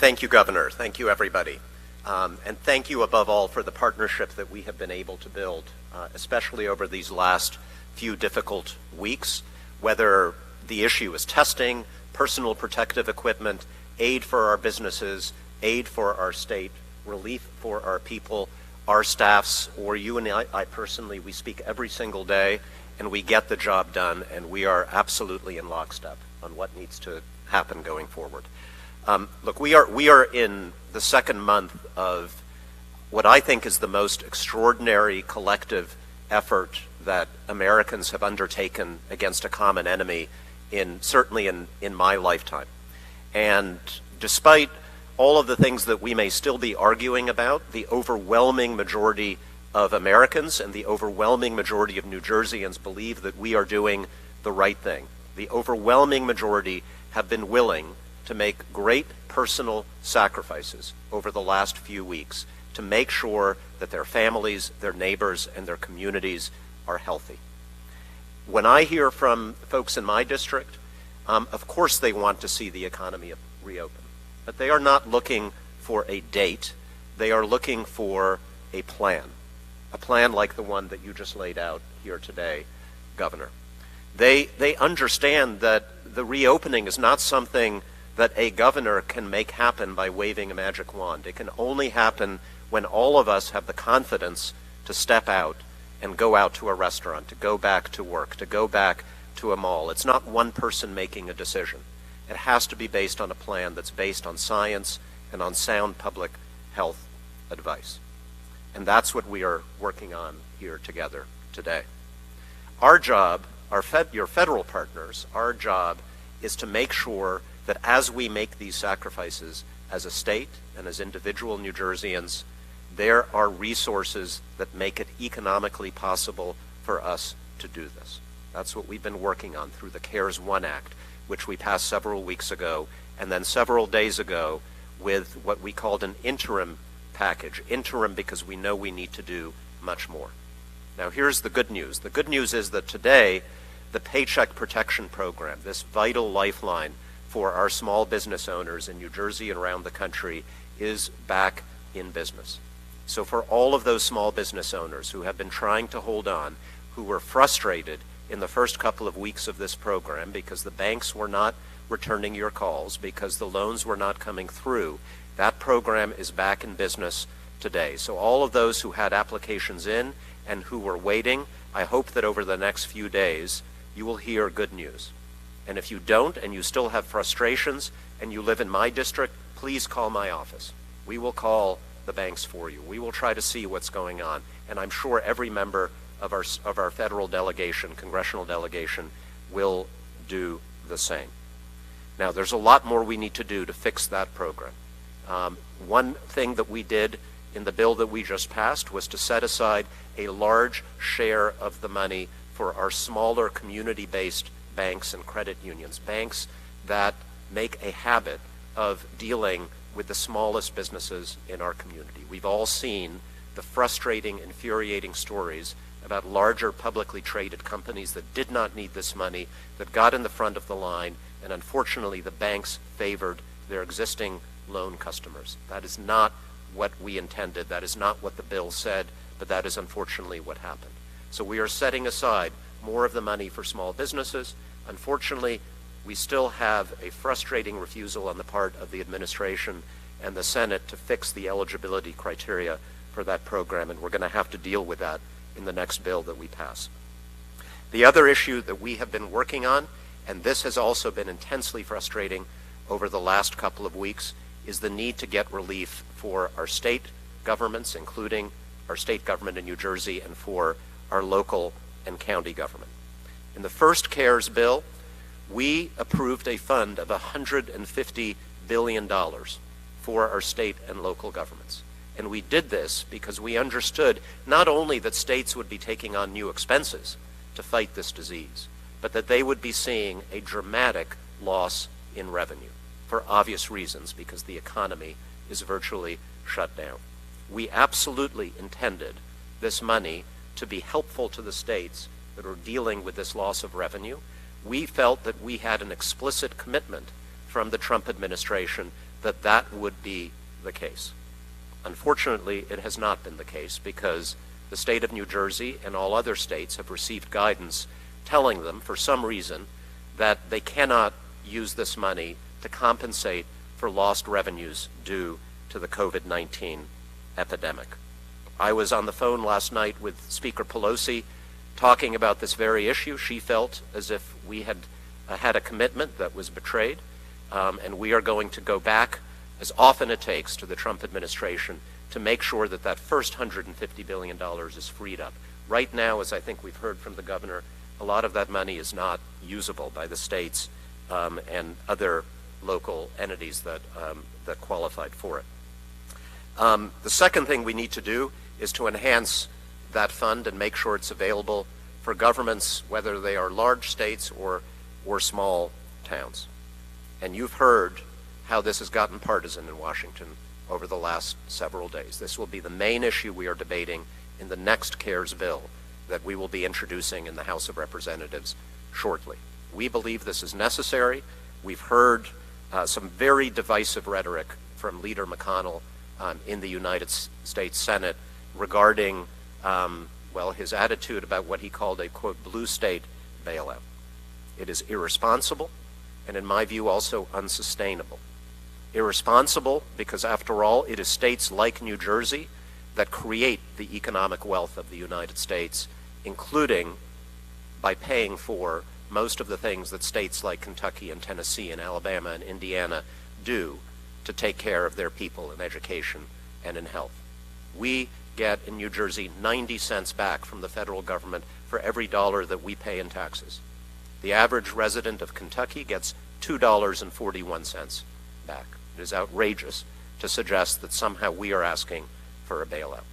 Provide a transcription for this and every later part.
Thank you, Governor. Thank you, everybody. And thank you above all for the partnership that we have been able to build, especially over these last few difficult weeks, whether the issue is testing, personal protective equipment, aid for our businesses, aid for our state, relief for our people, our staffs, or you and I personally, we speak every single day and we get the job done, and we are absolutely in lockstep on what needs to happen going forward. Look, we are in the second month of what I think is the most extraordinary collective effort that Americans have undertaken against a common enemy certainly in my lifetime. And despite all of the things that we may still be arguing about, the overwhelming majority of Americans and the overwhelming majority of New Jerseyans believe that we are doing the right thing. The overwhelming majority have been willing to make great personal sacrifices over the last few weeks to make sure that their families, their neighbors, and their communities are healthy. When I hear from folks in my district, of course they want to see the economy reopen, but they are not looking for a date. They are looking for a plan like the one that you just laid out here today, Governor. They understand that the reopening is not something that a governor can make happen by waving a magic wand. It can only happen when all of us have the confidence to step out and go out to a restaurant, to go back to work, to go back to a mall. It's not one person making a decision. It has to be based on a plan that's based on science and on sound public health advice. And that's what we are working on here together today. Our job, your federal partners, our job is to make sure that as we make these sacrifices as a state and as individual New Jerseyans, there are resources that make it economically possible for us to do this. That's what we've been working on through the CARES 1 Act, which we passed several weeks ago, and then several days ago with what we called an interim package. Interim because we know we need to do much more. Now here's the good news. The good news is that today, the Paycheck Protection Program, this vital lifeline for our small business owners in New Jersey and around the country, is back in business. So for all of those small business owners who have been trying to hold on, who were frustrated in the first couple of weeks of this program because the banks were not returning your calls, because the loans were not coming through, that program is back in business today. So all of those who had applications in and who were waiting, I hope that over the next few days you will hear good news. And if you don't, and you still have frustrations, and you live in my district, please call my office. We will call the banks for you. We will try to see what's going on. And I'm sure every member of our federal delegation, congressional delegation, will do the same. Now, there's a lot more we need to do to fix that program. One thing that we did in the bill that we just passed was to set aside a large share of the money for our smaller community-based banks and credit unions, banks that make a habit of dealing with the smallest businesses in our community. We've all seen the frustrating, infuriating stories about larger publicly traded companies that did not need this money, that got in the front of the line, and unfortunately the banks favored their existing loan customers. That is not what we intended. That is not what the bill said, but that is unfortunately what happened. So we are setting aside more of the money for small businesses. Unfortunately, we still have a frustrating refusal on the part of the administration and the Senate to fix the eligibility criteria for that program, and we're going to have to deal with that in the next bill that we pass. The other issue that we have been working on, and this has also been intensely frustrating over the last couple of weeks, is the need to get relief for our state governments, including our state government in New Jersey, and for our local and county government. In the first CARES bill, we approved a fund of $150 billion for our state and local governments. And we did this because we understood not only that states would be taking on new expenses to fight this disease, but that they would be seeing a dramatic loss in revenue for obvious reasons, because the economy is virtually shut down. We absolutely intended this money to be helpful to the states that are dealing with this loss of revenue. We felt that we had an explicit commitment from the Trump administration that that would be the case. Unfortunately, it has not been the case because the state of New Jersey and all other states have received guidance telling them, for some reason, that they cannot use this money to compensate for lost revenues due to the COVID-19 epidemic. I was on the phone last night with Speaker Pelosi talking about this very issue. She felt as if we had had a commitment that was betrayed, and we are going to go back as often it takes to the Trump administration to make sure that that first $150 billion is freed up. Right now, as I think we've heard from the governor, a lot of that money is not usable by the states and other local entities that qualified for it. The second thing we need to do is to enhance that fund and make sure it's available for governments, whether they are large states or small towns. And you've heard how this has gotten partisan in Washington over the last several days. This will be the main issue we are debating in the next CARES bill that we will be introducing in the House of Representatives shortly. We believe this is necessary. We've heard some very divisive rhetoric from Leader McConnell in the United States Senate regarding, his attitude about what he called a, quote, blue state bailout. It is irresponsible and, in my view, also unsustainable. Irresponsible because, after all, it is states like New Jersey that create the economic wealth of the United States, including by paying for most of the things that states like Kentucky and Tennessee and Alabama and Indiana do to take care of their people in education and in health. We get in New Jersey 90 cents back from the federal government for every dollar that we pay in taxes. The average resident of Kentucky gets $2.41 back. It is outrageous to suggest that somehow we are asking for a bailout.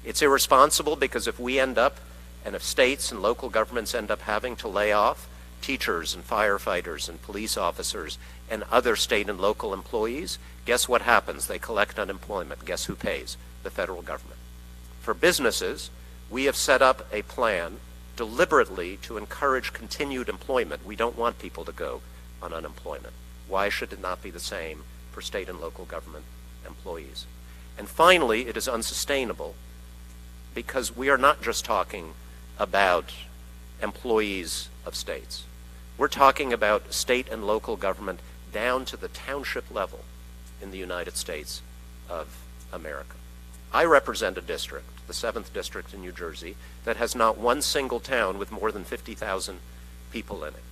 It's irresponsible because if we end up, and if states and local governments end up having to lay off teachers and firefighters and police officers and other state and local employees, guess what happens? They collect unemployment. Guess who pays? The federal government. For businesses, we have set up a plan deliberately to encourage continued employment. We don't want people to go on unemployment. Why should it not be the same for state and local government employees? And finally, it is unsustainable because we are not just talking about employees of states. We're talking about state and local government down to the township level in the United States of America. I represent a district, the 7th District in New Jersey, that has not one single town with more than 50,000 people in it.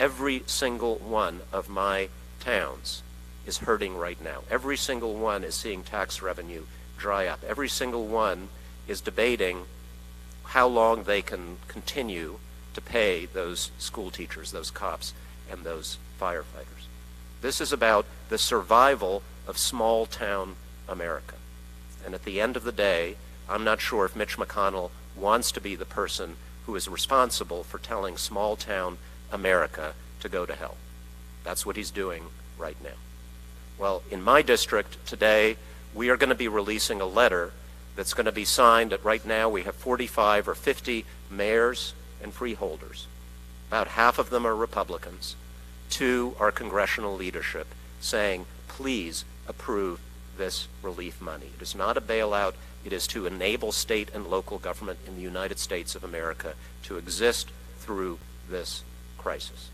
Every single one of my towns is hurting right now. Every single one is seeing tax revenue dry up. Every single one is debating how long they can continue to pay those school teachers, those cops, and those firefighters. This is about the survival of small town America. And at the end of the day, I'm not sure if Mitch McConnell wants to be the person who is responsible for telling small town America to go to hell. That's what he's doing right now. Well, in my district today, we are going to be releasing a letter that's going to be signed. Right now we have 45 or 50 mayors and freeholders. About half of them are Republicans, to our congressional leadership saying, please approve this relief money. It is not a bailout. It is to enable state and local government in the United States of America to exist through this crisis.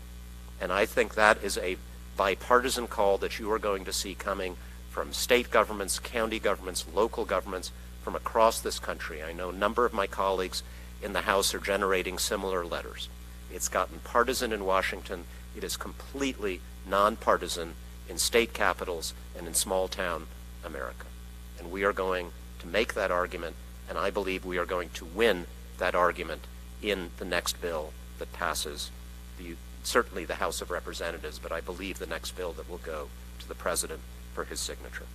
And I think that is a bipartisan call that you are going to see coming from state governments, county governments, local governments from across this country. I know a number of my colleagues in the House are generating similar letters. It's gotten partisan in Washington. It is completely nonpartisan in state capitals and in small town America. And we are going to make that argument, and I believe we are going to win that argument in the next bill that passes certainly the House of Representatives, but I believe the next bill that will go to the President for his signature.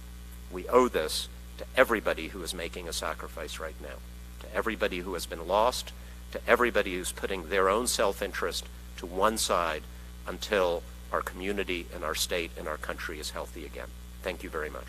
We owe this to everybody who is making a sacrifice right now, to everybody who has been lost, to everybody who's putting their own self-interest to one side until our community and our state and our country is healthy again. Thank you very much.